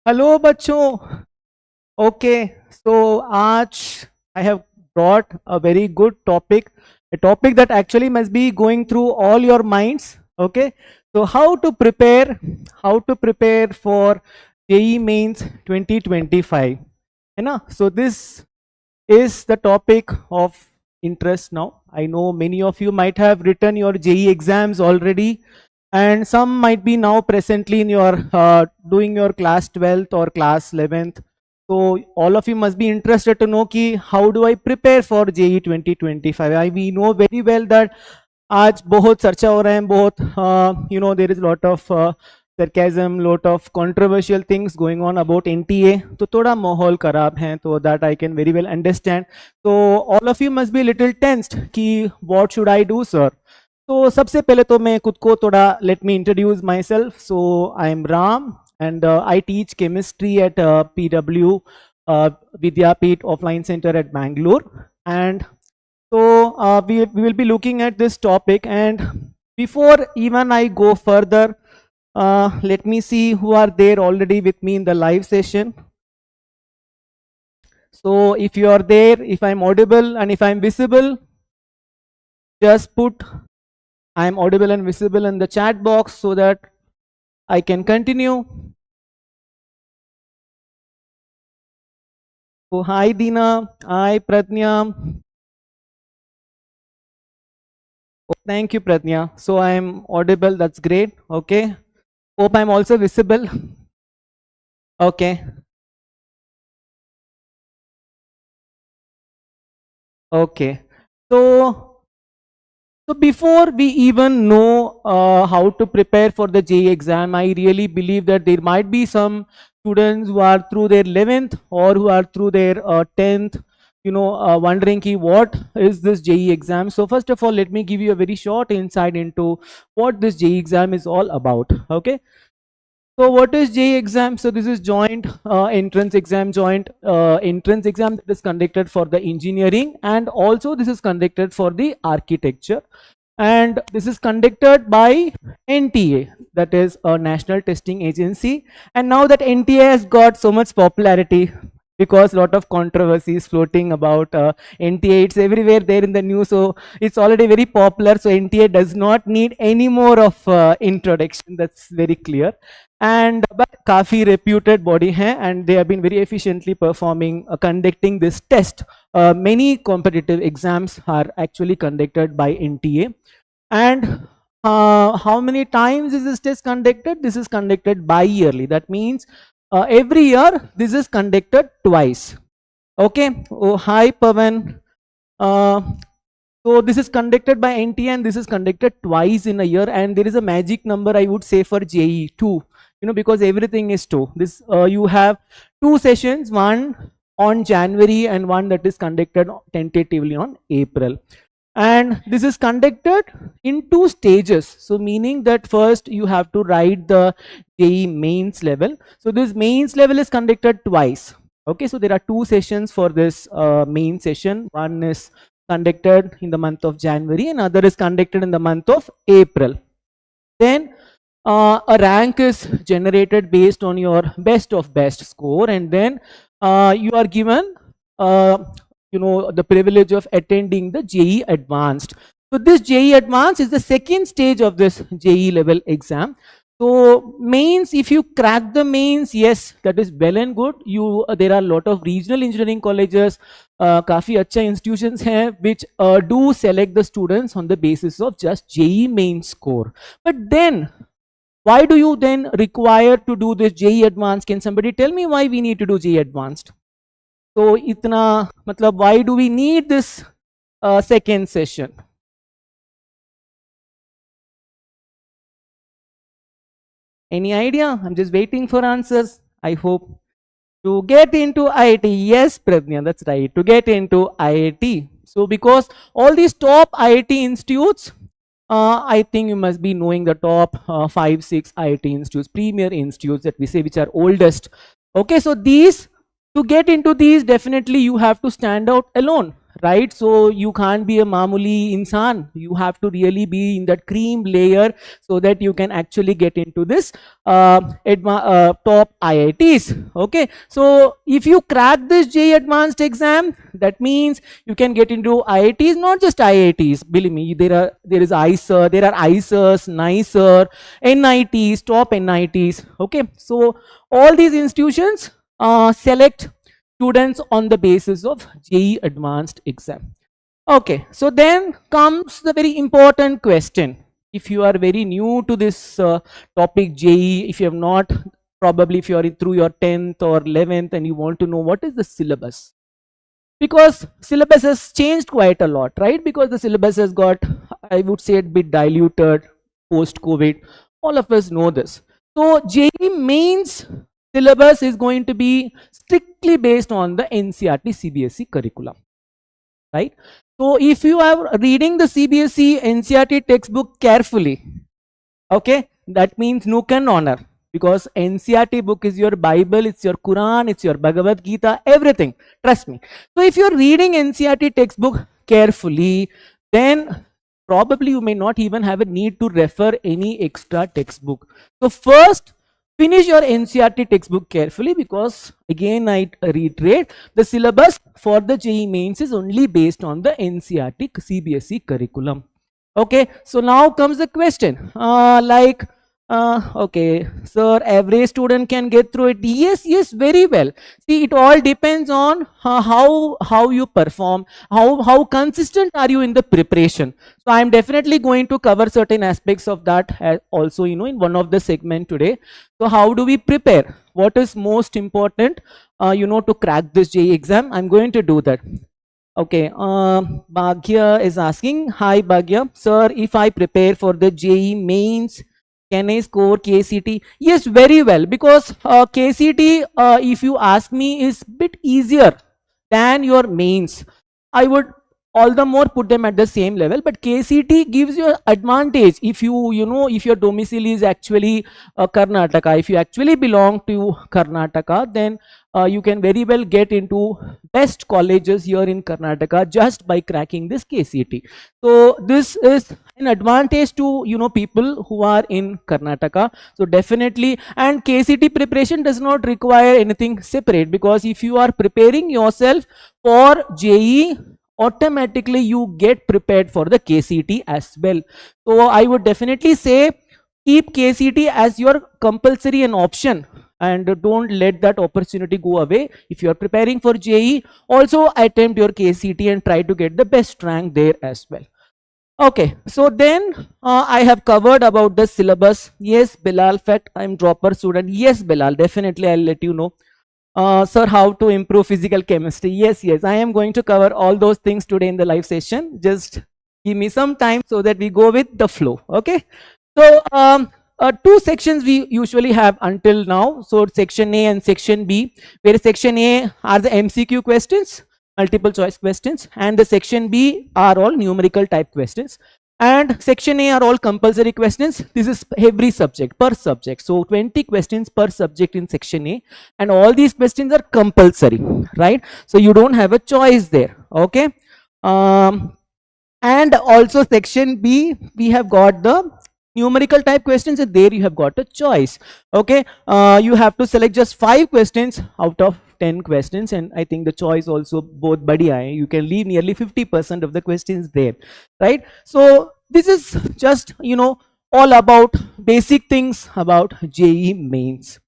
Hello बच्चों. Okay, सो आज I have brought a very good topic, a topic that actually must be going through all your minds. Okay, so how to prepare for JEE Mains 2025, है ना? So this is the topic of interest now. I know many of you might have written your JEE exams already, and some might be now presently in your doing your class 12th or class 11th. So all of you must be interested to know ki how do I prepare for JEE 2025. We know very well that आज बहुत चर्चा हो रहा है, बहुत you know, there is lot of sarcasm, lot of controversial things going on about NTA. तो थोड़ा माहौल खराब है, तो that I can very well understand. So all of you must be little tensed कि what should I do, sir? तो सबसे पहले तो मैं खुद को थोड़ा let me introduce myself. So I am Ram and I teach chemistry at PW Vidyapeeth Offline Center at Bangalore. And so we will be looking at this topic, and before even I go further, let me see who are there already with me in the live session. So if you are there, if I'm audible and if I'm visible, just put I am audible and visible in the chat box so that I can continue. So hi Dina, hi Pratnya. Oh, thank you Pratnya. So I am audible, that's great. Okay. Hope I'm also visible. Okay. Okay. So before we even know how to prepare for the JEE exam, I really believe that there might be some students who are through their 11th or who are through their 10th, you know, wondering ki what is this JEE exam. So first of all, let me give you a very short insight into what this JEE exam is all about. Okay. So what is JEE exam? So this is joint entrance exam that is conducted for the engineering, and also this is conducted for the architecture, and this is conducted by NTA, that is a national testing agency. And now that NTA has got so much popularity because a lot of controversies floating about NTA, it's everywhere there in the news, so it's already very popular. So NTA does not need any more of introduction, that's very clear. And but काफी reputed body hai, and they have been very efficiently performing conducting this test. Many competitive exams are actually conducted by NTA. And how many times is this test conducted? This is conducted bi-yearly. That means every year this is conducted twice. Okay. Oh, hi Pavan. So this is conducted by NTA and this is conducted twice in a year, and there is a magic number I would say for JEE 2, you know, because everything is 2. This you have 2 sessions, one on January and one that is conducted tentatively on April. And this is conducted in 2 stages. So meaning that first you have to write the JEE mains level. So this mains level is conducted twice. Okay, so there are 2 sessions for this main session. One is conducted in the month of January and other is conducted in the month of April. Then a rank is generated based on your best of best score, and then you are given you know, the privilege of attending the JEE Advanced. So this JEE Advanced is the second stage of this JEE level exam. So mains, if you crack the mains, yes, that is well and good. There are a lot of regional engineering colleges, काफी अच्छा institutions हैं which do select the students on the basis of just JEE main score. But then why do you then require to do this JEE Advanced? Can somebody tell me why we need to do JEE Advanced? So itna, matlab, why do we need this second session? Any idea? I'm just waiting for answers. I hope. To get into IIT, yes Pradnya, that's right, to get into IIT. So because all these top IIT institutes, I think you must be knowing the top 5-6 IIT institutes, premier institutes that we say, which are oldest. Okay, so these, to get into these, definitely you have to stand out alone. right? So you can't be a mamuli insan. You have to really be in that cream layer so that you can actually get into this top IITs. Okay, so if you crack this JEE advanced exam, that means you can get into IITs, not just IITs. Believe me, there is ISER, there are ISERs, NICER, NITs, top NITs. Okay, so all these institutions select students on the basis of JEE advanced exam. Okay, so then comes the very important question. If you are very new to this topic JEE, if you have not, probably if you are through your 10th or 11th and you want to know what is the syllabus, because syllabus has changed quite a lot, right? Because the syllabus has got, I would say, a bit diluted post COVID. All of us know this. So JEE Mains syllabus is going to be strictly based on the NCERT CBSE curriculum, right? So if you are reading the CBSE NCERT textbook carefully, okay, that means nook and honor, because NCERT book is your Bible, it's your Quran, it's your Bhagavad Gita, everything. Trust me. So if you're reading NCERT textbook carefully, then probably you may not even have a need to refer any extra textbook. So first, finish your NCERT textbook carefully, because again I reiterate, the syllabus for the JEE Mains is only based on the NCERT CBSE curriculum. Okay, so now comes the question, okay, sir, every student can get through it. Yes, very well. See, it all depends on how you perform, how consistent are you in the preparation. So I am definitely going to cover certain aspects of that also, in one of the segment today. So how do we prepare? What is most important, to crack this JEE exam? I'm going to do that. Okay, Bhagya is asking, hi Bhagya, sir, if I prepare for the JEE Mains, can I score KCT? Yes, very well, because KCT, if you ask me, is bit easier than your mains. I would all the more put them at the same level, but KCT gives you advantage if if your domicile is actually Karnataka, if you actually belong to Karnataka, then you can very well get into best colleges here in Karnataka just by cracking this KCT. So this is an advantage to people who are in Karnataka. So definitely, and KCT preparation does not require anything separate, because if you are preparing yourself for JEE, automatically you get prepared for the KCT as well. So I would definitely say keep KCT as your compulsory and option, and don't let that opportunity go away. If you are preparing for JEE, also attempt your KCT and try to get the best rank there as well. Okay, so then I have covered about the syllabus. Yes, Bilal, fact I'm dropper student. Yes, Bilal, definitely I'll let you know. Sir, how to improve physical chemistry? Yes, I am going to cover all those things today in the live session. Just give me some time so that we go with the flow. Okay, so two sections we usually have until now. So section A and section B, where section A are the MCQ questions, multiple choice questions, and the section B are all numerical type questions, and section A are all compulsory questions. This is every subject, per subject. So 20 questions per subject in section A, and all these questions are compulsory, right? So you don't have a choice there. Okay, and also section B, we have got the numerical type questions, and there you have got a choice. Okay, you have to select just 5 questions out of 10 questions, and I think the choice also both badhiya hai. You can leave nearly 50% of the questions there, right? So this is just all about basic things about JEE Mains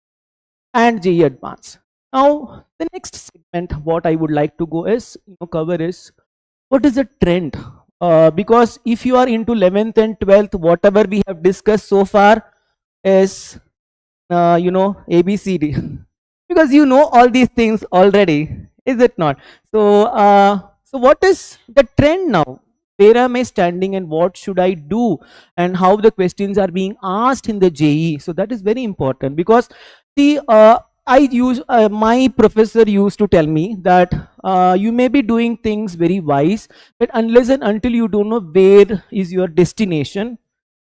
and JEE Advanced. Now the next segment what I would like to go is cover is what is the trend, because if you are into 11th and 12th, whatever we have discussed so far is ABCD, because all these things already, is it not? So so what is the trend now? Where am I standing and what should I do, and how the questions are being asked in the JEE? So that is very important, because see, my professor used to tell me that you may be doing things very wise, but unless and until you don't know where is your destination,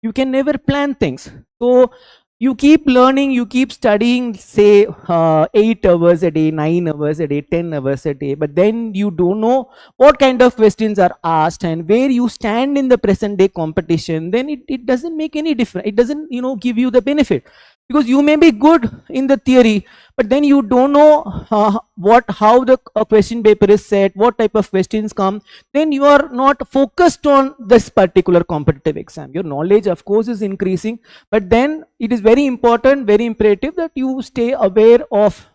you can never plan things. So You keep learning, you keep studying, say 8 hours a day, 9 hours a day, 10 hours a day, but then you don't know what kind of questions are asked and where you stand in the present day competition, then it doesn't make any difference. It doesn't, give you the benefit, because you may be good in the theory, but then you don't know how the question paper is set, what type of questions come, then you are not focused on this particular competitive exam. Your knowledge of course is increasing, but then it is very important, very imperative that you stay aware of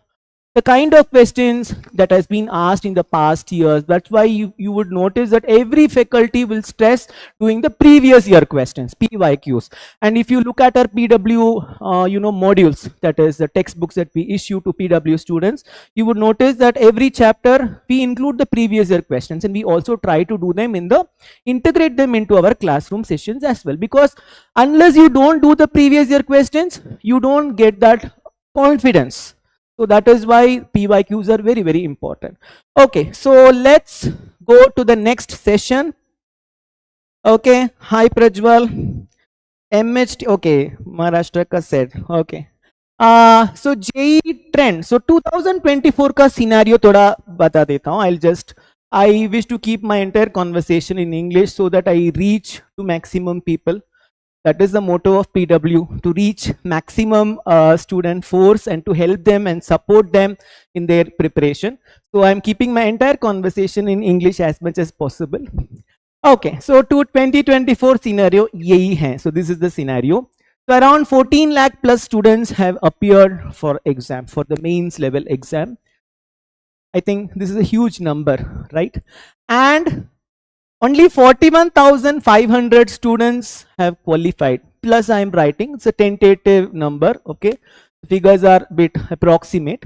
the kind of questions that has been asked in the past years. That's why you would notice that every faculty will stress doing the previous year questions, PYQs. And if you look at our PW, modules, that is the textbooks that we issue to PW students, you would notice that every chapter we include the previous year questions, and we also try to do them integrate them into our classroom sessions as well. Because unless you don't do the previous year questions, you don't get that confidence. So that is why PYQs are very, very important. Okay, so let's go to the next session. Okay, hi Prajwal. MHT, okay, Maharashtra ka said, okay. So JEE trend. So 2024 ka scenario thoda bata deta hu. I wish to keep my entire conversation in English so that I reach to maximum people. That is the motto of PW, to reach maximum student force and to help them and support them in their preparation. So I'm keeping my entire conversation in English as much as possible. Okay, so to 2024 scenario, yehi hai. So this is the scenario. So around 14 lakh plus students have appeared for exam, for the mains level exam. I think this is a huge number, right? And only 41,500 students have qualified. Plus I am writing, it's a tentative number, okay? Figures are a bit approximate.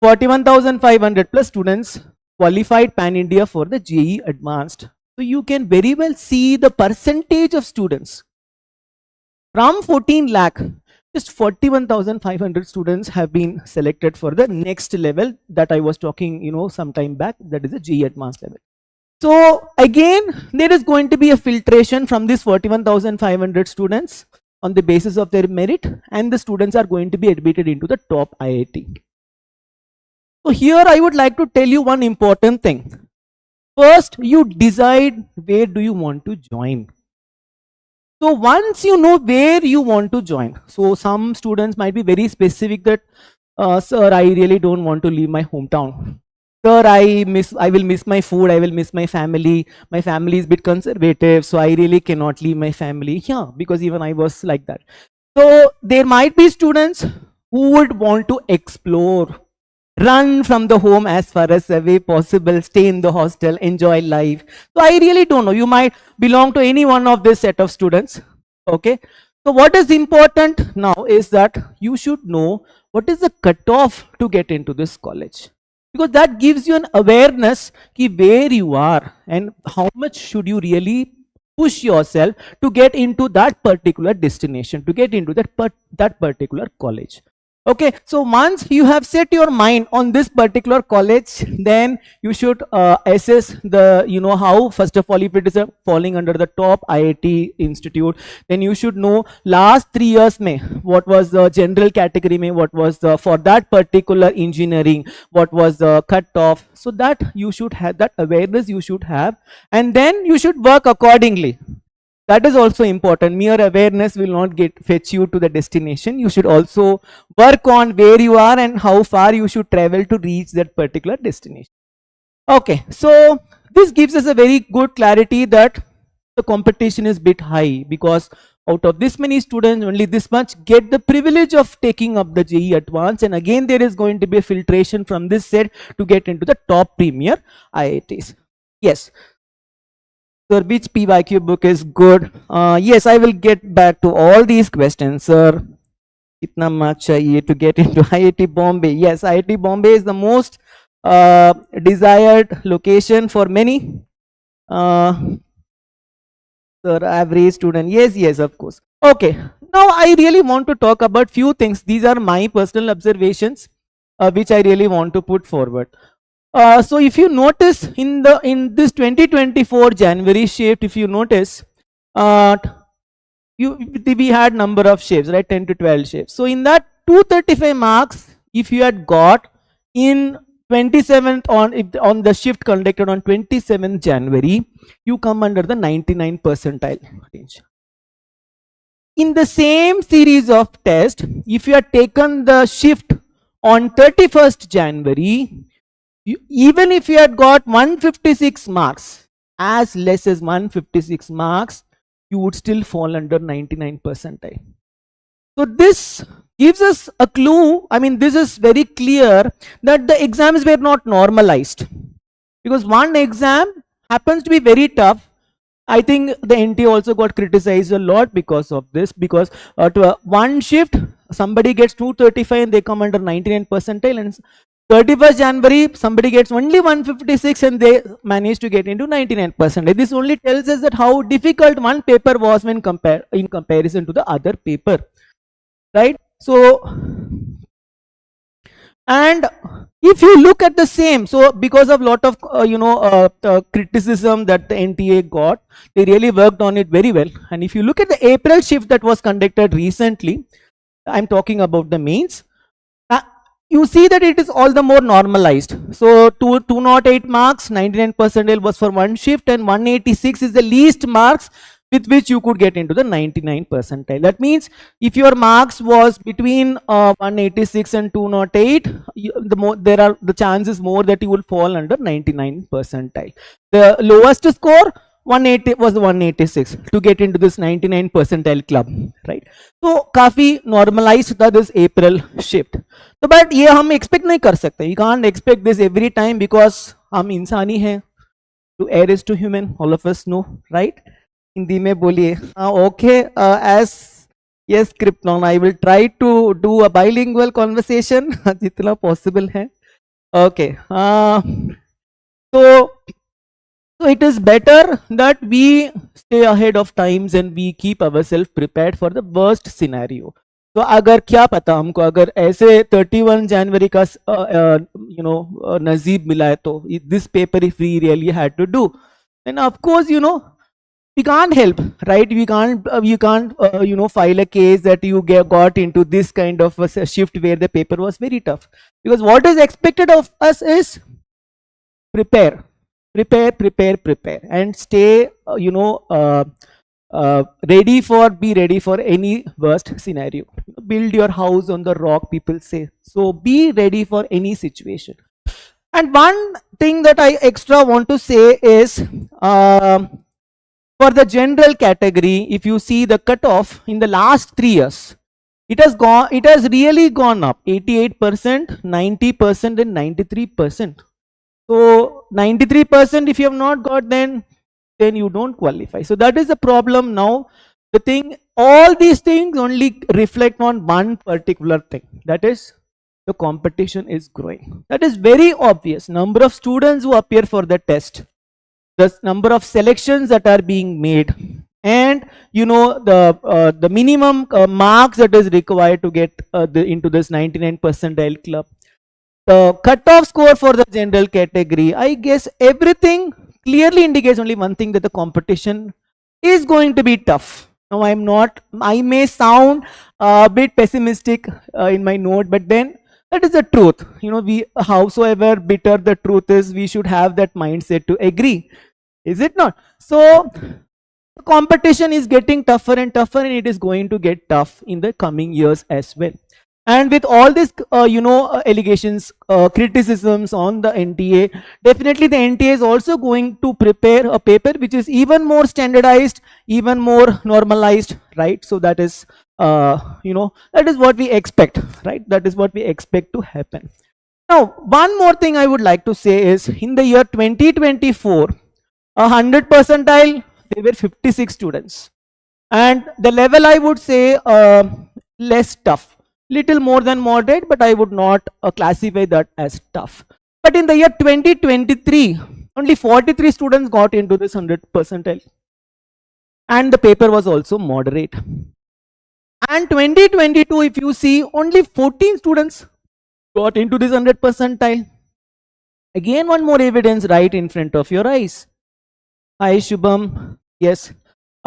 41,500 plus students qualified pan-India for the JEE Advanced. So you can very well see the percentage of students. From 14 lakh, just 41,500 students have been selected for the next level that I was talking, some time back, that is the JEE Advanced level. So again, there is going to be a filtration from these 41,500 students on the basis of their merit, and the students are going to be admitted into the top IIT. So here I would like to tell you one important thing. First, you decide where do you want to join. So once you know where you want to join, so some students might be very specific that, sir, I really don't want to leave my hometown. Sir, I will miss my food, I will miss my family. My family is a bit conservative, so I really cannot leave my family. Yeah, because even I was like that. So there might be students who would want to explore, run from the home as far as away possible, stay in the hostel, enjoy life. So I really don't know. You might belong to any one of this set of students. Okay. So what is important now is that you should know what is the cutoff to get into this college. Because that gives you an awareness ki where you are and how much should you really push yourself to get into that particular destination, to get into that particular college. Okay, so once you have set your mind on this particular college, then you should assess the, how, first of all, if it is falling under the top IIT institute, then you should know last 3 years mein, what was the general category mein, what was the, for that particular engineering, what was the cutoff. So that you should have that awareness, you should have, and then you should work accordingly. That is also important. Mere awareness will not fetch you to the destination. You should also work on where you are and how far you should travel to reach that particular destination. Okay, so this gives us a very good clarity that the competition is a bit high, because out of this many students, only this much get the privilege of taking up the JEE Advanced, and again there is going to be a filtration from this set to get into the top premier IITs. Yes. Sir, which PYQ book is good? Yes, I will get back to all these questions, sir. Kitna much chahiye to get into IIT Bombay? Yes, IIT Bombay is the most desired location for many. Sir, average student. Yes, of course. Okay, now I really want to talk about few things. These are my personal observations, which I really want to put forward. So if you notice in this 2024 January shift, if you notice, we had number of shifts, right? 10 to 12 shifts. So in that 235 marks, if you had got in 27th on the shift conducted on 27th January, you come under the 99 percentile range. In the same series of tests, if you had taken the shift on 31st January, even if you had got 156 marks, as less as 156 marks, you would still fall under 99 percentile. So this gives us a clue. I mean, this is very clear that the exams were not normalized, because one exam happens to be very tough. I think the NT also got criticized a lot because of this, because to one shift somebody gets 235 and they come under 99 percentile, and 31st January somebody gets only 156 and they manage to get into 99 percentile. This only tells us that how difficult one paper was when in comparison to the other paper, right? So, and if you look at the same, so because of lot of criticism that the NTA got, they really worked on it very well. And if you look at the April shift that was conducted recently, I'm talking about the mains, you see that it is all the more normalized. So 208 marks, 99 percentile was for one shift, and 186 is the least marks with which you could get into the 99 percentile. That means if your marks was between 186 and 208, the chances more that you will fall under 99 percentile. The lowest score 180 was the 186 to get into this 99 percentile club, right? So काफी normalized था this April shift. So but ये हम expect नहीं कर सकते. You can't expect this every time because हम इंसान ही हैं. To err is to human, all of us know, right? Hindi में बोलिए. Okay, as yes, Krypton, I will try to do a bilingual conversation जितना possible है. Okay. So it is better that we stay ahead of times and we keep ourselves prepared for the worst scenario. तो अगर क्या पता हमको, अगर ऐसे 31 जनवरी का नजीब मिला है, तो this paper if we really had to do, then of course we can't help, right? You can't file a case that you got into this kind of a shift where the paper was very tough, because what is expected of us is prepare and stay be ready for any worst scenario. Build your house on the rock, people say. So be ready for any situation. And one thing that I extra want to say is for the general category, if you see the cutoff in the last 3 years, it has really gone up 88%, 90% and 93%. So 93% if you have not got, then you don't qualify. So that is the problem now. The thing, all these things only reflect on one particular thing, that is the competition is growing. That is very obvious. Number of students who appear for the test, the number of selections that are being made, and the minimum marks that is required to get into this 99 percentile club. The cutoff score for the general category, I guess everything clearly indicates only one thing, that the competition is going to be tough. Now I may sound a bit pessimistic in my note, but then that is the truth. Howsoever bitter the truth is, we should have that mindset to agree. Is it not? So the competition is getting tougher and tougher, and it is going to get tough in the coming years as well. And with all these allegations, criticisms on the NTA, definitely the NTA is also going to prepare a paper which is even more standardized, even more normalized, right? So that is that is what we expect, right? That is what we expect to happen. Now one more thing I would like to say is, in the year 2024, 100 percentile, there were 56 students, and the level I would say less tough. Little more than moderate, but I would not classify that as tough. But in the year 2023, only 43 students got into this 100 percentile, and the paper was also moderate. And 2022, if you see, only 14 students got into this 100 percentile. Again, one more evidence right in front of your eyes. Hi Shubham. Yes.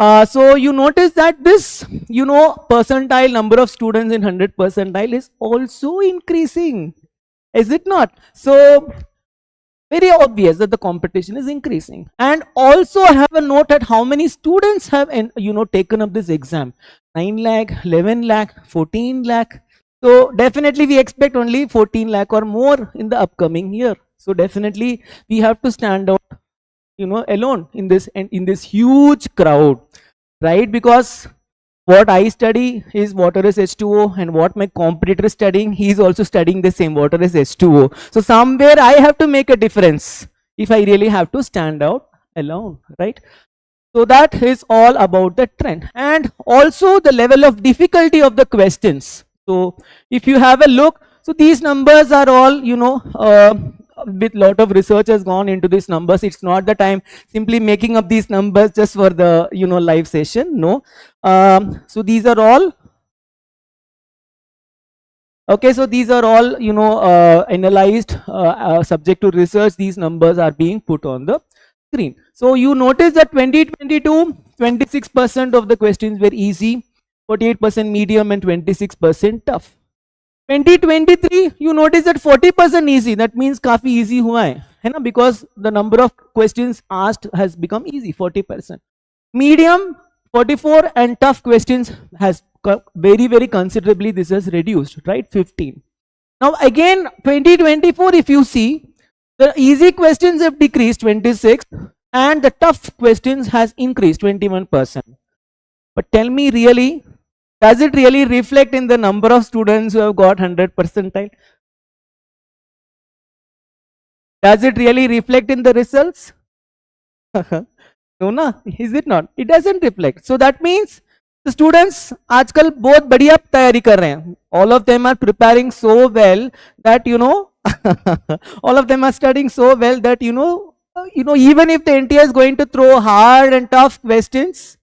So you notice that this, percentile number of students in 100 percentile is also increasing, is it not? So very obvious that the competition is increasing. And also I have a note at how many students have taken up this exam. 9 lakh, 11 lakh, 14 lakh. So definitely we expect only 14 lakh or more in the upcoming year. So definitely we have to stand out, alone in this, and in this huge crowd, right? Because what I study is water is H2O, and what my competitor is studying, he is also studying the same, water is H2O. So somewhere I have to make a difference if I really have to stand out alone, right? So that is all about the trend, and also the level of difficulty of the questions. So if you have a look, so these numbers are all, with lot of research has gone into these numbers. It's not that I'm simply making up these numbers just for the, live session. No. So these are all, okay, so these are all, analyzed, subject to research. These numbers are being put on the screen. So you notice that 2022, 26% of the questions were easy, 48% medium, and 26% tough. 2023, you notice that 40% easy. That means काफी easy हुआ है ना, because the number of questions asked has become easy, 40%. Medium 44, and tough questions has very considerably, this has reduced, right? 15. Now again 2024, if you see, the easy questions have decreased 26, and the tough questions has increased 21%. But tell me, really, does it really reflect in the number of students who have got 100 percentile? Does it really reflect in the results? No, na, is it not? It doesn't reflect. So that means the students आजकल बहुत बढ़िया तैयारी कर रहे हैं. All of them are preparing so well that, all of them are studying so well that, even if the NTA is going to throw hard and tough questions,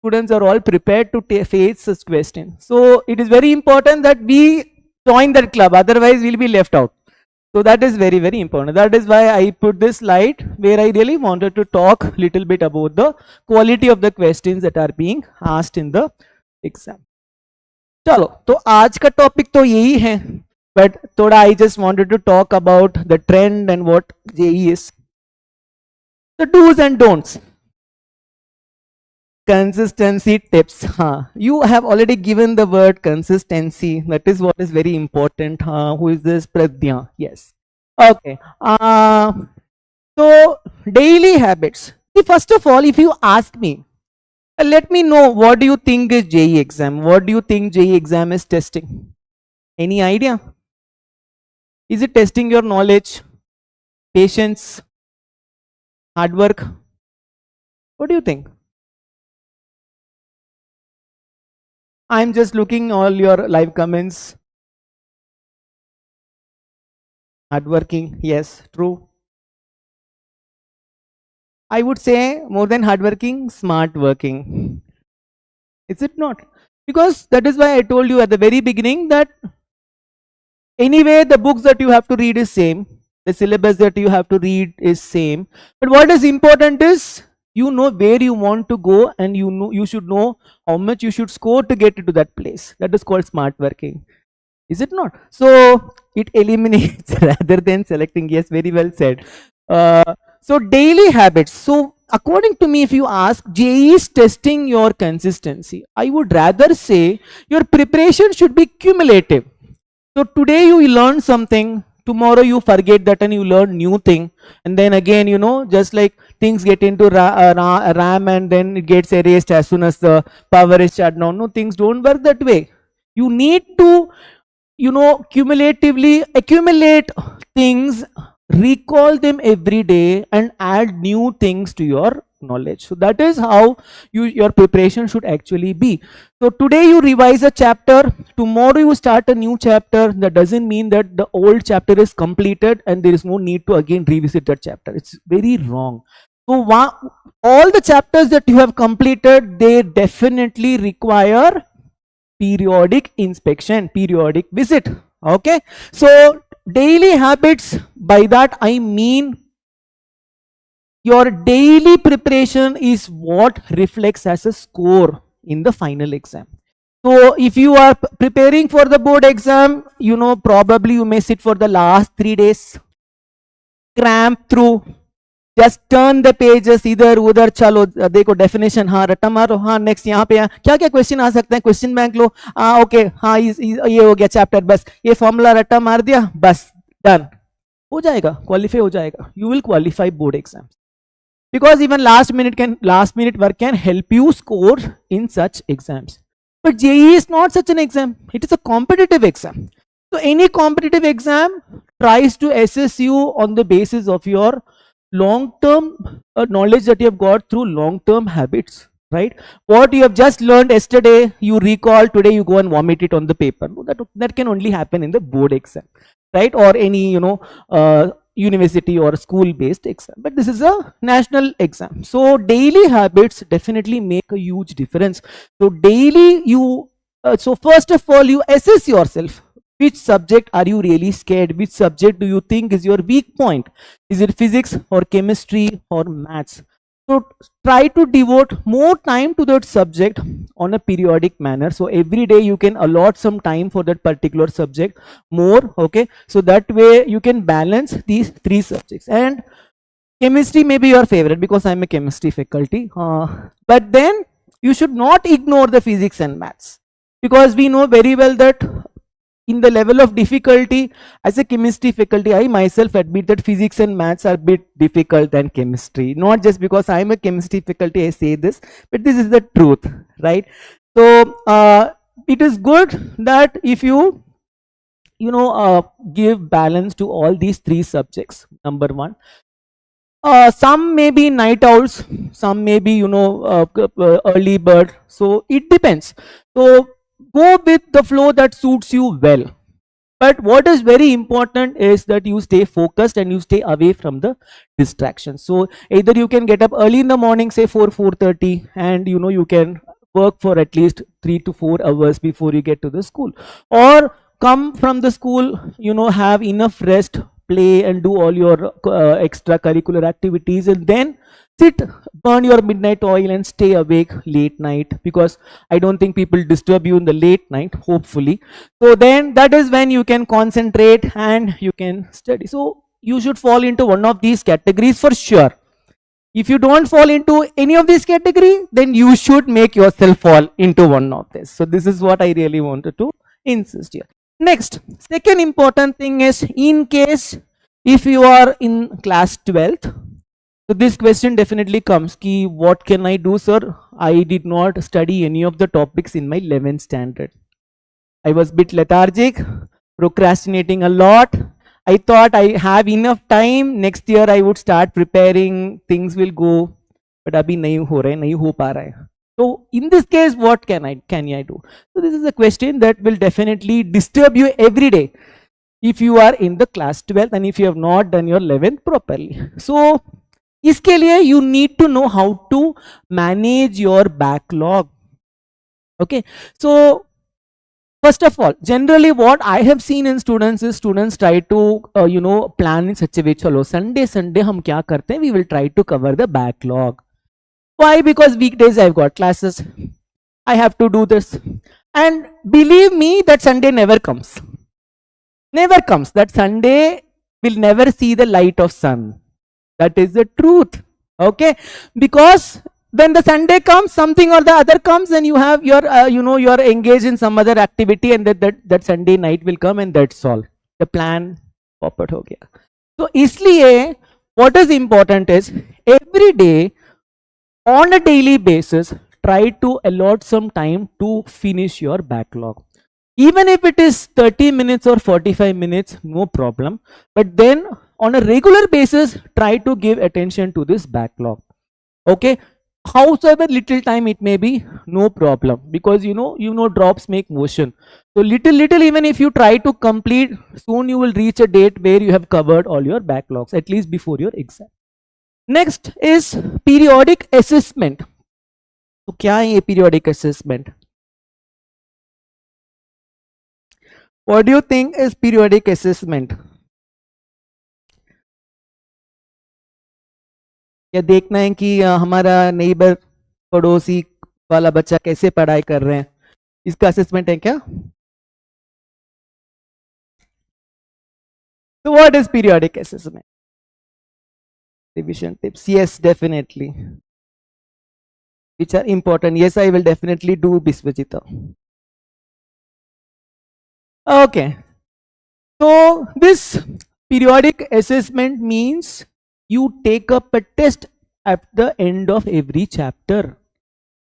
students are all prepared to face such questions. So it is very important that we join that club, otherwise we'll be left out. So that is very important. That is why I put this slide, where I really wanted to talk little bit about the quality of the questions that are being asked in the exam. चलो, तो आज का topic तो यही है, but थोड़ा I just wanted to talk about the trend and what JEE is. The do's and don'ts. Consistency tips. You have already given the word consistency. That is what is very important. Who is this? Pradnya. Yes. Okay. So daily habits. First of all, if you ask me, let me know, what do you think is JEE exam? What do you think JEE exam is testing? Any idea? Is it testing your knowledge, patience, hard work? What do you think? I'm just looking all your live comments. Hardworking, yes, true. I would say more than hardworking, smart working. Is it not? Because that is why I told you at the very beginning that anyway the books that you have to read is same, the syllabus that you have to read is same, but what is important is you know where you want to go, and you should know how much you should score to get into that place. That is called smart working. Is it not? So it eliminates rather than selecting. Yes, very well said. So daily habits. So according to me, if you ask, JEE is testing your consistency. I would rather say your preparation should be cumulative. So today you learn something, tomorrow you forget that and you learn new thing, and then again, just like things get into RAM and then it gets erased as soon as the power is shut down. No, things don't work that way. You need to, cumulatively accumulate things, recall them every day, and add new things to your knowledge. So that is how your preparation should actually be. So today you revise a chapter, tomorrow you start a new chapter. That doesn't mean that the old chapter is completed and there is no need to again revisit that chapter. It's very wrong. So all the chapters that you have completed, they definitely require periodic inspection, periodic visit. Okay, so daily habits, by that I mean your daily preparation is what reflects as a score in the final exam. So if you are preparing for the board exam, you know, probably you may sit for the last 3 days, cram through, just turn the pages इधर उधर, चलो देखो definition, हाँ रट्टा मारो, हाँ next यहाँ पे क्या क्या क्वेश्चन आ सकते हैं, क्वेश्चन बैंक लो, हाँ ओके, हाँ ये हो गया चैप्टर, बस ये फॉर्मूला रट्टा मार दिया, बस डन, हो जाएगा, क्वालिफाई हो जाएगा, you will qualify board exam. Because even last minute work can help you score in such exams. But JEE is not such an exam. It is a competitive exam. So any competitive exam tries to assess you on the basis of your long-term knowledge that you have got through long-term habits, right? What you have just learned yesterday, you recall today, you go and vomit it on the paper. No, that can only happen in the board exam, right? Or any, you know, university or school based exam, but this is a national exam. So daily habits definitely make a huge difference. So daily you, so first of all you assess yourself, which subject are you really scared, which subject do you think is your weak point, is it physics or chemistry or maths? So try to devote more time to that subject on a periodic manner. So every day you can allot some time for that particular subject more, okay? So that way you can balance these three subjects. And chemistry may be your favorite because I'm a chemistry faculty. But then you should not ignore the physics and maths, because we know very well that in the level of difficulty, as a chemistry faculty, I myself admit that physics and maths are a bit difficult than chemistry. Not just because I'm a chemistry faculty I say this, but this is the truth, right? So it is good that if you give balance to all these three subjects. Number one, some may be night owls, some may be early bird, so it depends. So go with the flow that suits you well. But what is very important is that you stay focused and you stay away from the distractions. So either you can get up early in the morning, say 4:30, and you can work for at least 3 to 4 hours before you get to the school, or come from the school, have enough rest, play and do all your extracurricular activities, and then sit, burn your midnight oil and stay awake late night, because I don't think people disturb you in the late night, hopefully. So then that is when you can concentrate and you can study. So you should fall into one of these categories for sure. If you don't fall into any of these category, then you should make yourself fall into one of this. So this is what I really wanted to insist here. Next, second important thing is, in case if you are in class 12th, so this question definitely comes, ki what can I do, sir? I did not study any of the topics in my 11th standard. I was a bit lethargic, procrastinating a lot. I thought I have enough time, next year I would start preparing, things will go, but abhi nahi ho raha hai, nahi ho pa raha hai. So in this case, what can I do? So this is a question that will definitely disturb you every day if you are in the class 12th and if you have not done your 11th properly. So इसके लिए you need to know how to manage your backlog. Okay, so first of all, generally what I have seen in students is, students try to plan in such a way, chalo Sunday hum kya karte hain, we will try to cover the backlog. Why? Because weekdays I've got classes, I have to do this, and believe me, that Sunday never comes. Never comes. That Sunday will never see the light of sun. That is the truth. Okay, because when the Sunday comes, something or the other comes, and you have your you are engaged in some other activity, and that Sunday night will come, and that's all. The plan popped ho gaya. So isliye what is important is, every day on a daily basis, try to allot some time to finish your backlog. Even if it is 30 minutes or 45 minutes, no problem. But then on a regular basis, try to give attention to this backlog. Okay, howsoever little time it may be, no problem, because drops make motion. So little, even if you try to complete, soon you will reach a date where you have covered all your backlogs, at least before your exam. Next is periodic assessment. So क्या है ये periodic assessment? What do you think is periodic assessment? या देखना है कि हमारा neighbour पड़ोसी वाला बच्चा कैसे पढ़ाई कर रहे हैं, इसका असेसमेंट है क्या? So what is periodic assessment? Revision tips. Yes, definitely. Which are important. Yes, I will definitely do, Biswajita. Okay. So this periodic assessment means you take up a test at the end of every chapter.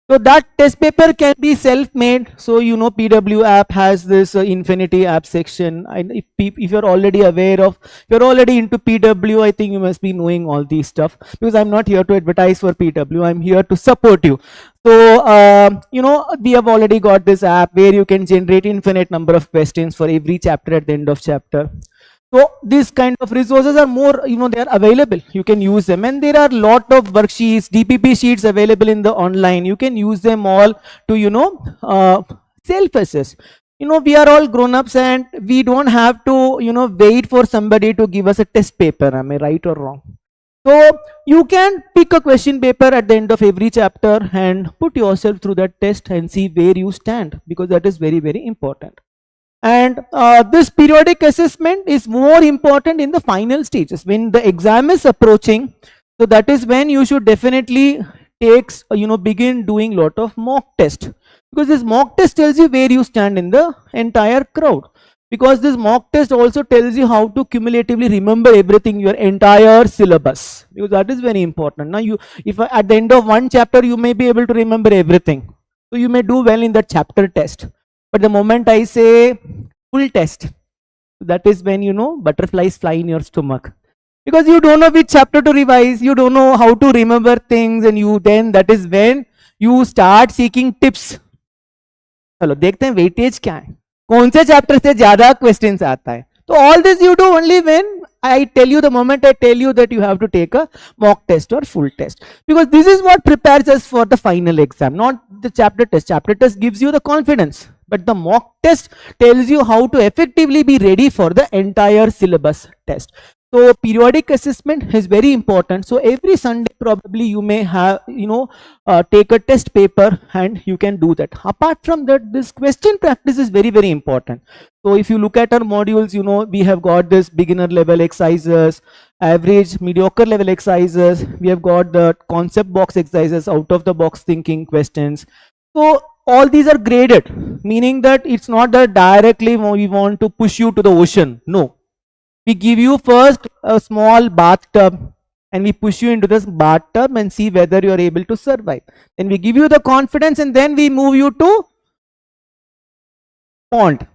So that test paper can be self-made. So you know PW app has this Infinity app section. And if you're already aware of, if you're already into PW, I think you must be knowing all these stuff, because I'm not here to advertise for PW. I'm here to support you. So you know, we have already got this app where you can generate infinite number of questions for every chapter at the end of chapter. So these kind of resources are more, you know, they are available. You can use them, and there are lot of worksheets, DPP sheets available in the online. You can use them all to, you know, self-assess. You know, we are all grown-ups and we don't have to, you know, wait for somebody to give us a test paper. Am I right or wrong? So you can pick a question paper at the end of every chapter and put yourself through that test and see where you stand, because that is very, very important. And this periodic assessment is more important in the final stages when the exam is approaching. So that is when you should definitely takes, you know, begin doing lot of mock test, because this mock test tells you where you stand in the entire crowd, because this mock test also tells you how to cumulatively remember everything, your entire syllabus, because that is very important. Now you, if at the end of one chapter you may be able to remember everything, so you may do well in that chapter test. But the moment I say full test, that is when, you know, butterflies fly in your stomach, because you don't know which chapter to revise, you don't know how to remember things, and you then, that is when you start seeking tips. चलो देखते हैं weightage क्या है, कौन से chapter से ज्यादा questions आता है. So all this you do only when I tell you, the moment I tell you that you have to take a mock test or full test, because this is what prepares us for the final exam, not the chapter test. Chapter test gives you the confidence, but the mock test tells you how to effectively be ready for the entire syllabus test. So periodic assessment is very important. So every Sunday probably you may have, you know, take a test paper and you can do that. Apart from that, this question practice is very, very important. So if you look at our modules, you know, we have got this beginner level exercises, average, mediocre level exercises. We have got the concept box exercises, out of the box thinking questions. So all these are graded, meaning that it's not that directly we want to push you to the ocean. No. We give you first a small bathtub and we push you into this bathtub and see whether you are able to survive. Then we give you the confidence and then we move you to pond.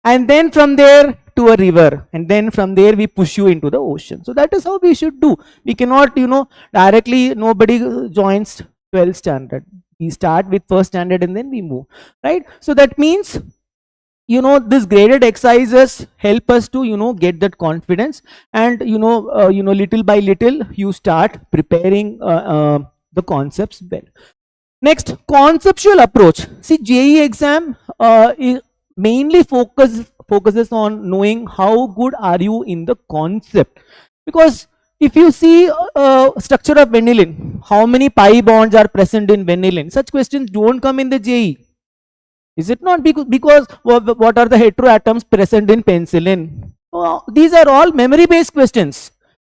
And then from there to a river, and then from there we push you into the ocean. So that is how we should do. We cannot, you know, directly, nobody joins 12th standard. We start with first standard and then we move, right? So that means, you know, this graded exercises help us to, you know, get that confidence, and you know, little by little you start preparing the concepts well. Next, conceptual approach. See, JEE exam is mainly focuses on knowing how good are you in the concept, because if you see structure of vanillin, how many pi bonds are present in vanillin, such questions don't come in the JEE. Is it not? Because what are the heteroatoms present in penicillin? These are all memory based questions.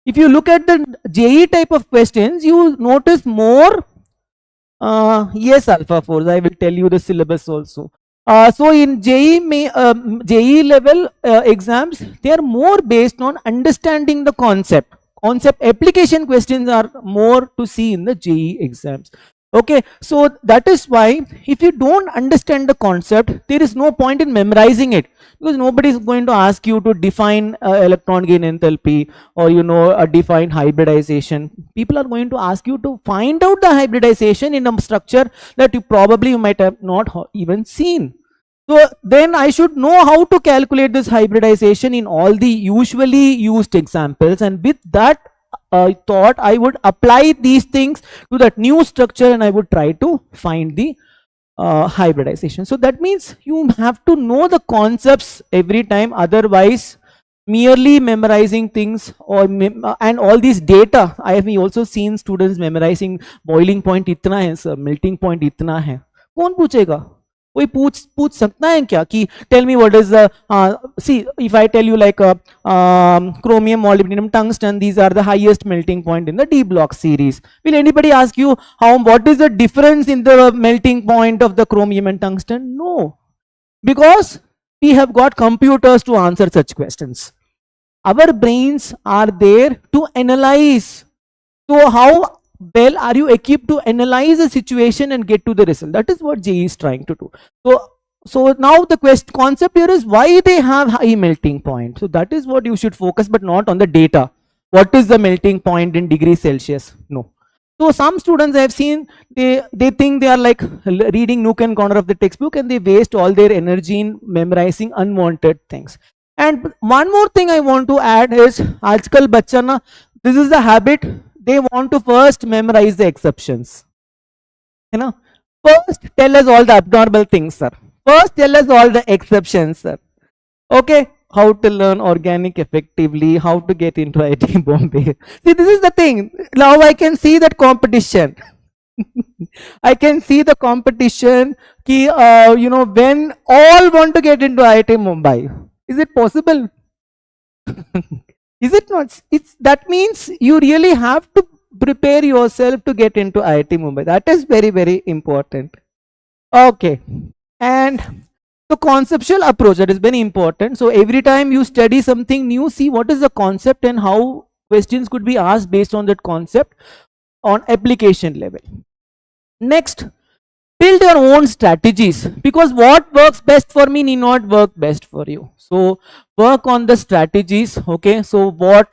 If you look at the JEE type of questions, you notice more. Yes, alpha force, I will tell you the syllabus also. So in JEE level exams, they are more based on understanding the concept. Concept application questions are more to see in the JEE exams. Okay, so that is why if you don't understand the concept, there is no point in memorizing it, because nobody is going to ask you to define electron gain enthalpy, or you know, define hybridization. People are going to ask you to find out the hybridization in a structure that you might have not even seen. So then I should know how to calculate this hybridization in all the usually used examples, and with that thought I would apply these things to that new structure and I would try to find the hybridization. So that means you have to know the concepts every time, otherwise merely memorizing things or and all these data. I have also seen students memorizing boiling point इतना है sir, melting point इतना है. कौन पूछेगा? कोई पूछ सकता है क्या कि tell me what is the see, if I tell you like chromium, molybdenum, tungsten, these are the highest melting point in the D block series. Will anybody ask you what is the difference in the melting point of the chromium and tungsten? No, because we have got computers to answer such questions. Our brains are there to analyze. So how well are you equipped to analyze a situation and get to the result? That is what JEE is trying to do. So now the concept here is why they have high melting point. So that is what you should focus, but not on the data. What is the melting point in degrees Celsius? No. So some students I have seen, they think they are like reading nook and corner of the textbook, and they waste all their energy in memorizing unwanted things. And one more thing I want to add is, aajkal bachcha na, this is the habit, they want to first memorize the exceptions. You know, first tell us all the abnormal things, sir. First tell us all the exceptions, sir. Okay, how to learn organic effectively, how to get into IIT Bombay. See, this is the thing. Now I can see that competition. I can see the competition ki, you know, when all want to get into IIT Mumbai. Is it possible? Is it not? That means you really have to prepare yourself to get into IIT Mumbai. That is very, very important. Okay. And the conceptual approach, that is very important. So every time you study something new, see what is the concept and how questions could be asked based on that concept on application level. Next, build your own strategies, because what works best for me need not work best for you. So work on the strategies. Okay, so what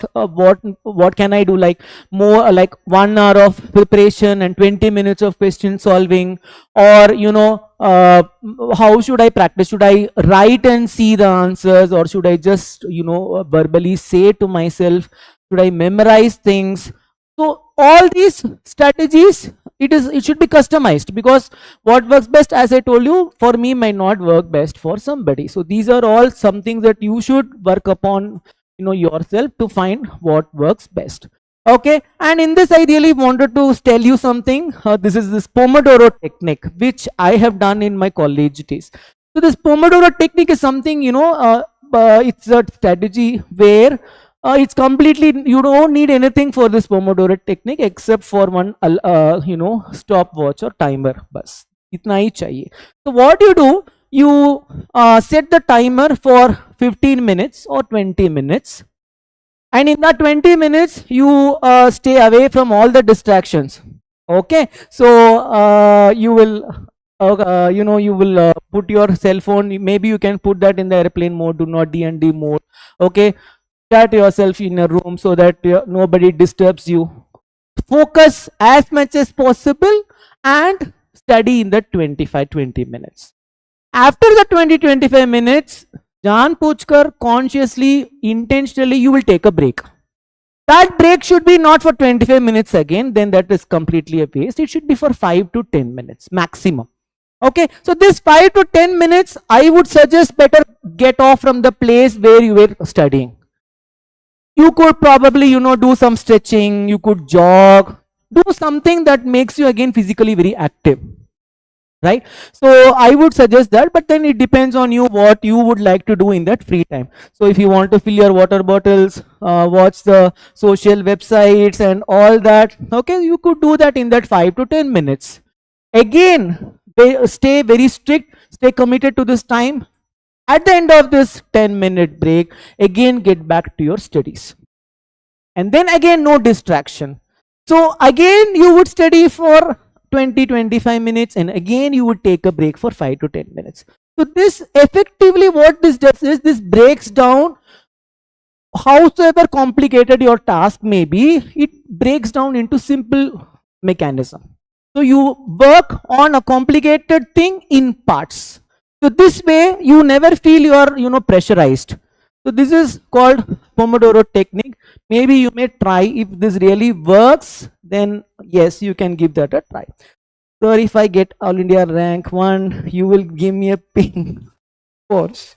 can I do, like more like 1 hour of preparation and 20 minutes of question solving, or you know, how should I practice? Should I write and see the answers, or should I just, you know, verbally say to myself? Should I memorize things? So all these strategies, it should be customized, because what works best, as I told you, for me might not work best for somebody. So these are all some things that you should work upon, you know, yourself to find what works best. Okay, and in this I really wanted to tell you something. This is this Pomodoro technique, which I have done in my college days. So this Pomodoro technique is something, you know, it's a strategy where it's completely, you don't need anything for this Pomodoro technique except for one you know, stopwatch or timer. Bas itna hi chahiye. So what you do, you set the timer for 15 minutes or 20 minutes, and in that 20 minutes you stay away from all the distractions. Okay, so you will you know, you will put your cell phone, maybe you can put that in the airplane mode, do not D&D mode. Okay, shut yourself in a room so that nobody disturbs you. Focus as much as possible and study in the 20 minutes. After the 25 minutes, jaan poochkar, consciously, intentionally, you will take a break. That break should be not for 25 minutes again, then that is completely a waste. It should be for 5 to 10 minutes maximum. Okay, so this 5 to 10 minutes, I would suggest better get off from the place where you were studying. You could probably, you know, do some stretching, you could jog, do something that makes you again physically very active, right? So I would suggest that, but then it depends on you what you would like to do in that free time. So if you want to fill your water bottles, watch the social websites and all that, okay, you could do that in that 5 to 10 minutes. Again, stay very strict, stay committed to this time. At the end of this 10-minute break, again get back to your studies. And then again, no distraction. So again, you would study for 20-25 minutes, and again you would take a break for 5 to 10 minutes. So this effectively, what this does is, this breaks down, howsoever complicated your task may be, it breaks down into simple mechanism. So you work on a complicated thing in parts. So this way you never feel you are, you know, pressurized. So this is called Pomodoro technique. Maybe you may try. If this really works, then yes, you can give that a try. So if I get All India rank 1, you will give me a ping. Of course.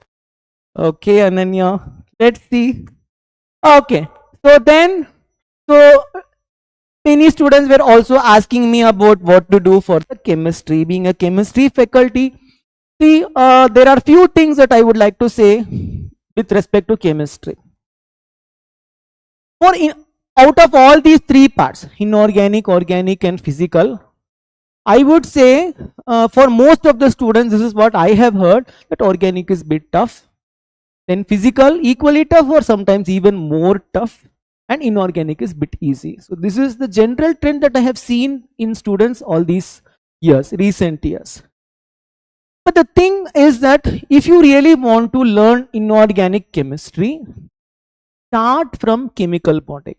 Okay, Ananya, Let's see. Okay. So then, so many students were also asking me about what to do for the chemistry. Being a chemistry faculty, see, there are few things that I would like to say with respect to chemistry. For out of all these three parts, inorganic, organic, and physical, I would say for most of the students, this is what I have heard, that organic is bit tough, then physical equally tough or sometimes even more tough, and inorganic is bit easy. So this is the general trend that I have seen in students all these years, recent years. But the thing is that if you really want to learn inorganic chemistry, start from chemical bonding.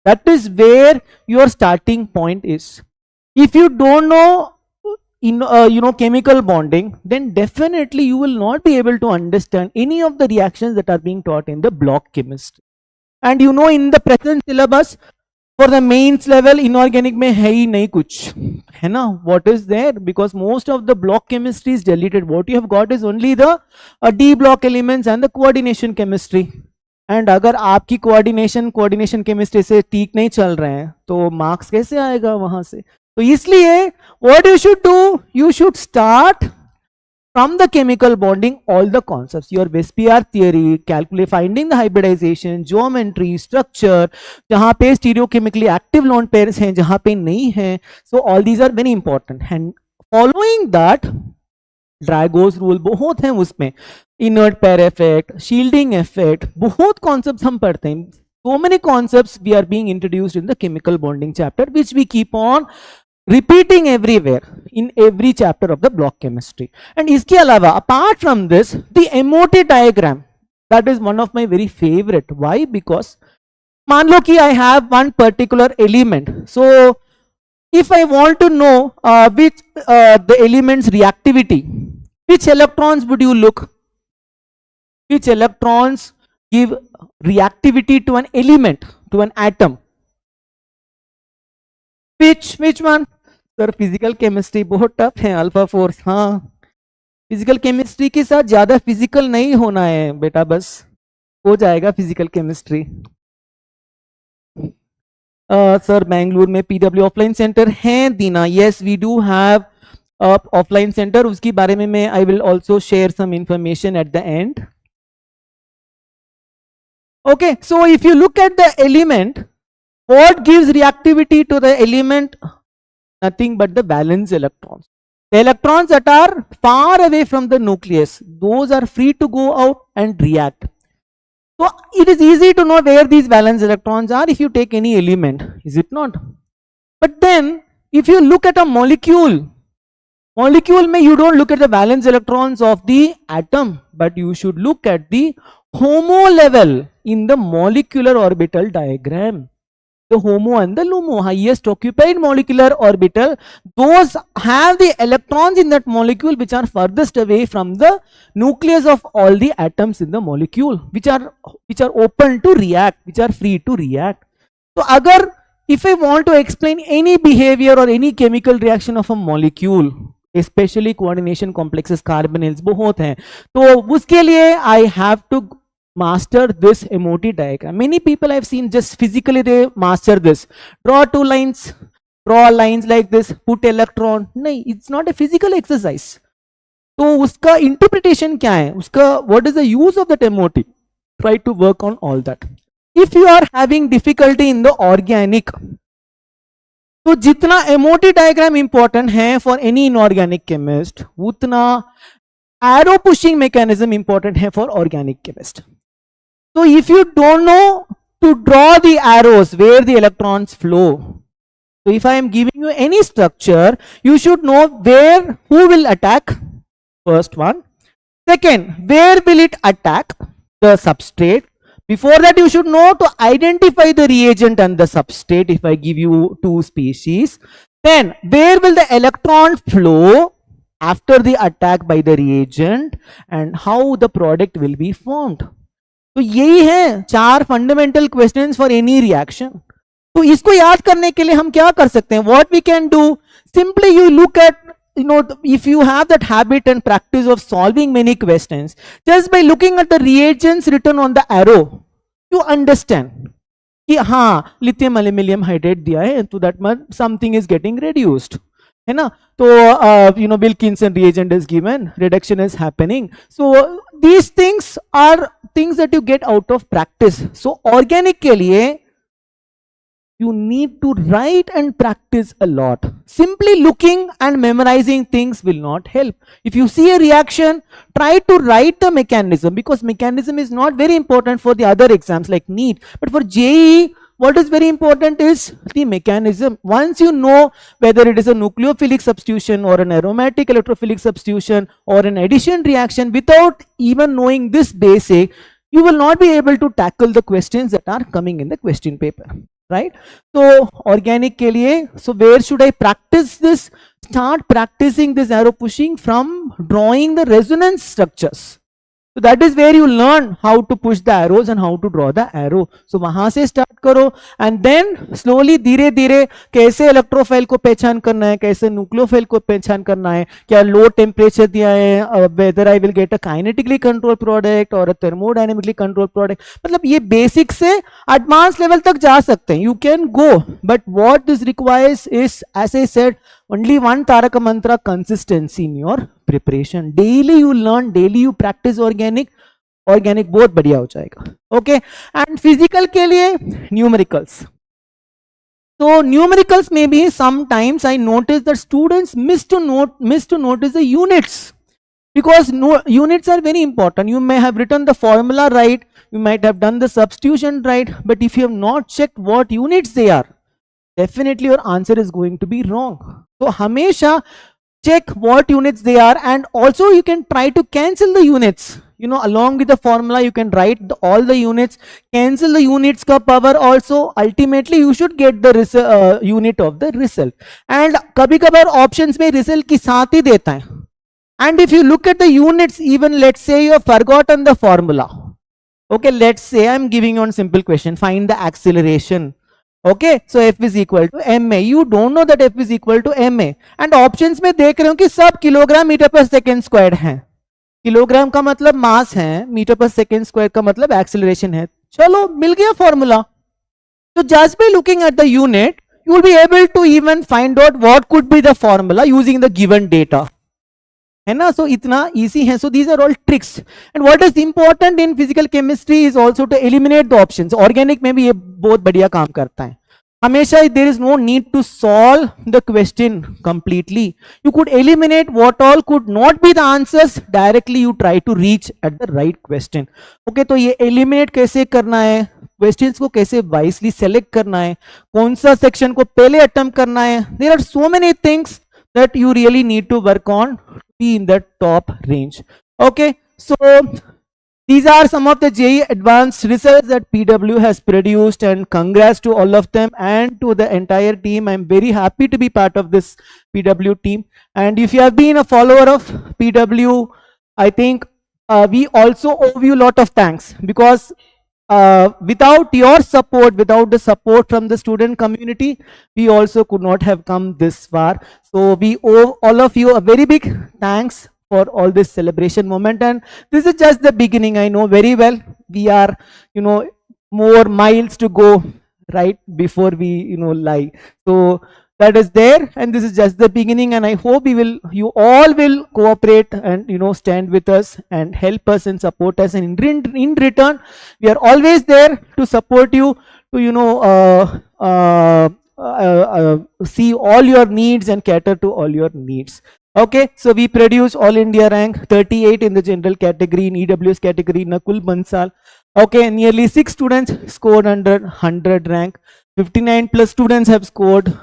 That is where your starting point is. If you don't know chemical bonding, then definitely you will not be able to understand any of the reactions that are being taught in the block chemistry. And in the present syllabus for the mains level, inorganic mein hai hi nahi kuch, hai na? What is there? Because most of the block chemistry is deleted. What you have got is only the D block elements and the coordination chemistry. And अगर आपकी coordination chemistry से ठीक नहीं चल रहे हैं तो marks कैसे आएगा वहां से? तो इसलिए what you should do, you should start from the chemical bonding all the concepts, your VSEPR theory, calculate finding the hybridization, geometry, structure, जहां पे स्टीरियोकेमिकली एक्टिव लोन पेयर्स हैं, जहां पे नहीं है. So all these are very important and following that Drago's rule बहुत हैं उसमें, inert pair effect, shielding effect, बहुत कॉन्सेप्ट्स हम पढ़ते हैं. So many concepts we are being introduced in the chemical bonding chapter, which we keep on repeating everywhere in every chapter of the block chemistry. And इसके अलावा apart from this, the MOT diagram, that is one of my very favorite. Why? Because मान लो कि I have one particular element. So if I want to know which the element's reactivity, which electrons would you look? Which electrons give reactivity to an element, to an atom? Which one? Sir, physical chemistry बहुत tough है. Alpha force, हाँ, physical chemistry के साथ ज्यादा physical नहीं होना है बेटा, बस हो जाएगा फिजिकल केमिस्ट्री. सर बेंगलुरु में पीडब्ल्यू ऑफलाइन सेंटर है Deena? Yes, we do have offline centre. उसके बारे में मैं I will also share some information at the end. Okay, so if you look at the element, what gives reactivity to the element? Nothing but the valence electrons. The electrons that are far away from the nucleus, those are free to go out and react. So it is easy to know where these valence electrons are if you take any element, is it not? But then if you look at a molecule में you don't look at the valence electrons of the atom, but you should look at the HOMO level in the molecular orbital diagram. The HOMO and the LUMO, highest occupied molecular orbital, those have the electrons in that molecule which are furthest away from the nucleus of all the atoms in the molecule, which are open to react, which are free to react. So agar if I want to explain any behavior or any chemical reaction of a molecule, especially coordination complexes, carbonyls बहुत हैं, तो उसके लिए I have to master this MOT diagram. Many people I've seen just physically they master this. Draw two lines, draw lines like this, put electron. नहीं, it's not a physical exercise. तो उसका interpretation क्या है? उसका what is the use of that MOT? Try to work on all that. If you are having difficulty in the organic, तो जितना MOT diagram important है for any inorganic chemist, उतना arrow pushing mechanism important है for organic chemist. So if you don't know to draw the arrows where the electrons flow, so if I am giving you any structure, you should know who will attack, first one. Second, where will it attack the substrate? Before that, you should know to identify the reagent and the substrate if I give you two species. Then, where will the electron flow after the attack by the reagent and how the product will be formed. तो यही है चार fundamental questions for any reaction. तो इसको याद करने के लिए हम क्या कर सकते हैं? What we can do, simply you look at if you have that habit and practice of solving many questions, just by looking at the reagents written on the arrow, you understand कि हाँ lithium aluminium hydrate दिया है, तो that mean something is getting reduced, है ना. तो Wilkinson reagent is given, reduction is happening. So these things are things that you get out of practice. So organic के लिए you need to write and practice a lot. Simply looking and memorizing things will not help. If you see a reaction, try to write the mechanism, because mechanism is not very important for the other exams like NEET. But for JEE, what is very important is the mechanism. Once you know whether it is a nucleophilic substitution or an aromatic electrophilic substitution or an addition reaction, without even knowing this basic, you will not be able to tackle the questions that are coming in the question paper. Right? So organic के लिए, so where should I practice this? Start practicing this arrow pushing from drawing the resonance structures. So that is where you learn how to push the arrows and how to draw the arrow. So वहां से start करो, and then slowly धीरे धीरे कैसे electrophile को पहचान करना है, कैसे न्यूक्लियोफाइल को पहचान करना है, क्या लो टेम्परेचर दिया है, whether I will get a kinetically controlled product or a thermodynamically controlled product. मतलब ये बेसिक से एडवांस लेवल तक जा सकते हैं. You can go, but what this requires is, as I said, only one Taraka mantra: consistency in your preparation. Daily you learn, daily you practice organic बहुत बढ़िया हो जाएगा. Okay, and physical के लिए numericals. So numericals maybe sometimes I notice that students miss to notice the units, because units are very important. You may have written the formula right, you might have done the substitution right, but if you have not checked what units they are, definitely your answer is going to be wrong. So hamesha check what units they are, and also you can try to cancel the units. Along with the formula you can write all the units, cancel the units ka power also. Ultimately you should get the unit of the result. And kabhi kabar options mein result ki saath hi deta hai. And if you look at the units, even let's say you have forgotten the formula. Okay, let's say I'm giving you one simple question: find the acceleration. Okay, so F is equal to ma. You don't know that F is equal to ma, and options में देख रहे हो कि सब kilogram metre पर second square है. Kilogram का मतलब मास है, मीटर पर सेकेंड स्क्वायर का मतलब एक्सेलरेशन है. चलो मिल गया formula. So just by looking at the unit, you will be able to even find out what could be the formula using the given data. है ना? So इतना easy है. So these are all tricks. And what is important in physical chemistry is also to eliminate the options. Organic में भी ये बहुत बढ़िया काम करता है. हमेशा there is no need to solve the question completely. You could eliminate what all could not be the answers. Directly you try to reach at the right question. Okay, तो ये eliminate कैसे करना है, questions को कैसे wisely select करना है, कौन सा section को पहले attempt करना है. There are so many things that you really need to work on to be in the top range. Okay, so these are some of the JEE advanced results that PW has produced, and congrats to all of them and to the entire team. I'm very happy to be part of this PW team. And if you have been a follower of PW, I think we also owe you a lot of thanks, because without your support, without the support from the student community, we also could not have come this far. So we owe all of you a very big thanks for all this celebration moment. And this is just the beginning. I know very well we are, more miles to go right before we, lie. So that is there, and this is just the beginning. And I hope you all will cooperate and stand with us and help us and support us. And in return, we are always there to support you, to see all your needs and cater to all your needs. Okay, so we produce all India rank 38 in the general category, in EWS category, Nakul Bansal. Okay, nearly 6 students scored under 100 rank. 59 plus students have scored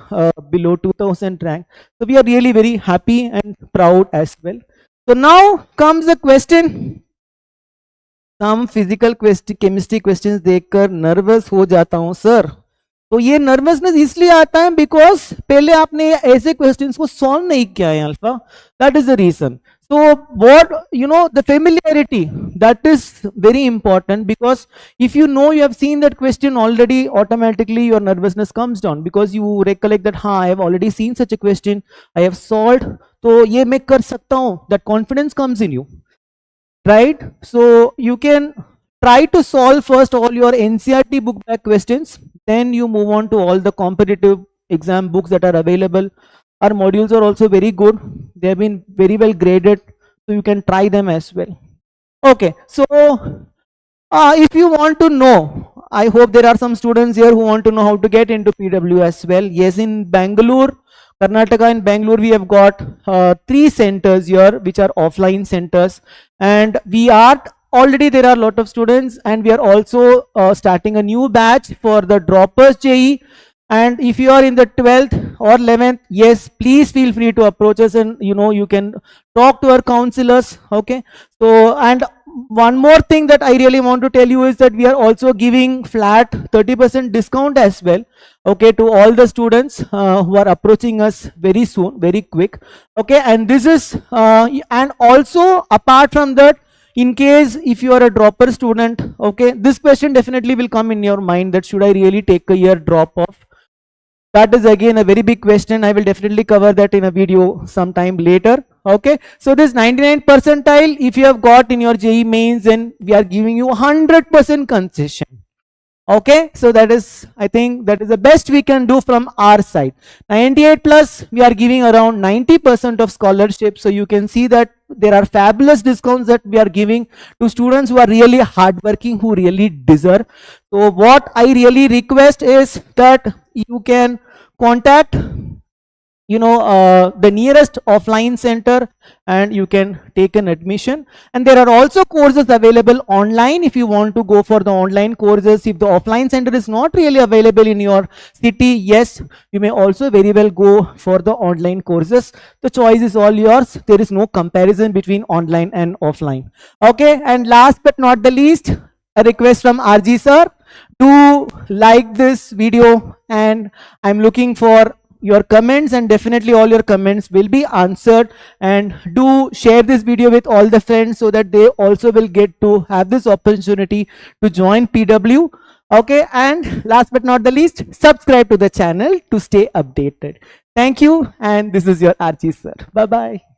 below 2000 rank. So we are really very happy and proud as well. So now comes the question. Some physical chemistry questions देखकर nervous हो जाता हूँ sir. तो ये nervousness इसलिए आता है because पहले आपने ऐसे क्वेश्चंस को सॉल्व नहीं किया है alpha. That is the reason. So what, the That is very important, because if you know you have seen that question already, automatically your nervousness comes down, because you recollect that I have already seen such a question, I have solved, so ye main kar sakta hu. That confidence comes in you, right? So you can try to solve first all your NCERT book back questions, then you move on to all the competitive exam books that are available. Our modules are also very good, they have been very well graded, so you can try them as well. Okay, so if you want to know, I hope there are some students here who want to know how to get into PW as well. Yes, in Bangalore, Karnataka, in Bangalore, we have got 3 centers here, which are offline centers, and we are already, there are a lot of students, and we are also starting a new batch for the droppers JEE. And if you are in the 12th or 11th, yes, please feel free to approach us, and you can talk to our counselors. Okay, so, and one more thing that I really want to tell you is that we are also giving flat 30% discount as well, okay, to all the students who are approaching us very soon, very quick. Okay, and this is and also apart from that, in case if you are a dropper student, okay, this question definitely will come in your mind, that should I really take a year drop off? That is again a very big question. I will definitely cover that in a video sometime later. Okay, so this 99 percentile, if you have got in your JEE mains, then we are giving you 100% concession. Okay, so that is, I think that is the best we can do from our side. 98 plus, we are giving around 90% of scholarship. So you can see that there are fabulous discounts that we are giving to students who are really hardworking, who really deserve. So what I really request is that you can contact the nearest offline center, and you can take an admission. And there are also courses available online if you want to go for the online courses. If the offline center is not really available in your city, yes, you may also very well go for the online courses. The choice is all yours. There is no comparison between online and offline. Okay, and last but not the least, a request from RG sir to like this video, and I'm looking for your comments, and definitely all your comments will be answered. And do share this video with all the friends, so that they also will get to have this opportunity to join PW. Okay, and last but not the least, subscribe to the channel to stay updated. Thank you, and this is your RG sir. Bye bye.